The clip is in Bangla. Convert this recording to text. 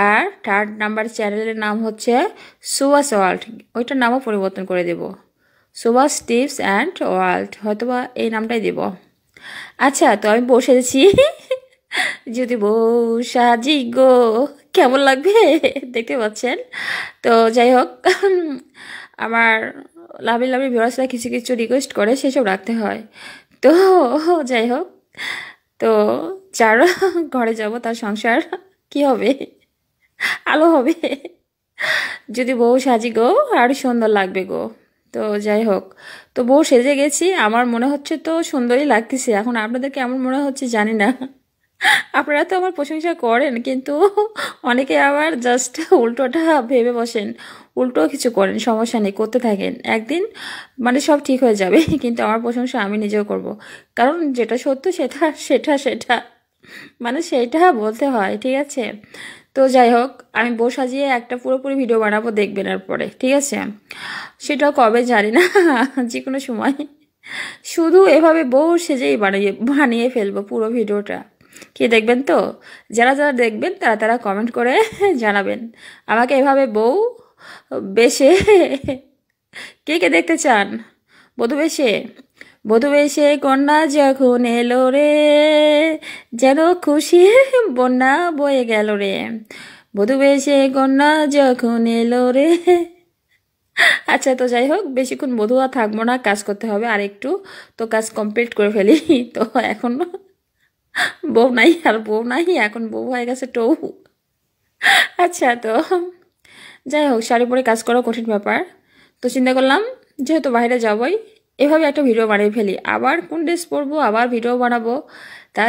আর থার্ড নাম্বার চ্যানেলের নাম হচ্ছে সুভাষ ওয়ার্ল্ড, ওইটার নামও পরিবর্তন করে দেব, সুভাষ টিপস অ্যান্ড ওয়ার্ল্ড, হয়তোবা এই নামটাই দেব। আচ্ছা, তো আমি বসে আছি যদি বউ সাজি গো, কেমন লাগবে দেখতে পাচ্ছেন। তো যাই হোক, আমার লাভলি লাভলি ভিউয়ার্সরা কিছু কিছু রিকোয়েস্ট করে, সেসব রাখতে হয়। তো যাই হোক, তো যার ঘরে যাব তার সংসার কি হবে, আলো হবে। যদি বউ সাজি গো আর সুন্দর লাগবে গো। তো যাই হোক, তো বউ সেজে গেছি, আমার মনে হচ্ছে তো সুন্দরই লাগতেছে। এখন আপনাদের কেমন মনে হচ্ছে জানি না, আপনারা তো আমার প্রশংসা করেন, কিন্তু অনেকে আবার জাস্ট উল্টোটা ভেবে বসেন, উল্টো কিছু করেন। সমস্যা নেই, করতে থাকেন, একদিন মানে সব ঠিক হয়ে যাবে। কিন্তু আমার প্রশংসা আমি নিজেও করব, কারণ যেটা সত্য সেটা সেটা সেটা মানে সেইটা বলতে হয়, ঠিক আছে। তো যাই হোক, আমি বউ সাজিয়ে একটা পুরোপুরি ভিডিও বানাবো, দেখবেন এরপরে, ঠিক আছে। সেটাও কবে জানি না, যে কোনো সময়। শুধু এভাবে বউ সেজেই বানিয়ে বানিয়ে ফেলবো পুরো ভিডিওটা। কি দেখবেন তো? যারা যারা দেখবেন তারা তারা কমেন্ট করে জানাবেন আমাকে এভাবে বউ বেশে কে কে দেখতে চান। বধূ বেশে, বধূ বেশে কন্যা যখন এলো রে, যেন খুশি বন্যা বয়ে গেল রে। বধূ বেশে কন্যা যখন এলো রে। আচ্ছা, তো যাই হোক, বেশিক্ষণ বধূ আর থাকবো না, কাজ করতে হবে আর একটু। তো কাজ কমপ্লিট করে ফেলি। তো এখন বউ নাই, আর বউ নাই, এখন বউ হয়ে গেছে টৌ। আচ্ছা, তো যাই হোক, শাড়ি পরে কাজ করা কঠিন ব্যাপার। তো চিন্তা করলাম যেহেতু বাইরে যাবই, এভাবে একটা ভিডিও বানিয়ে ফেলি। আবার কোন ড্রেস পরবো, আবার ভিডিও বানাবো, তা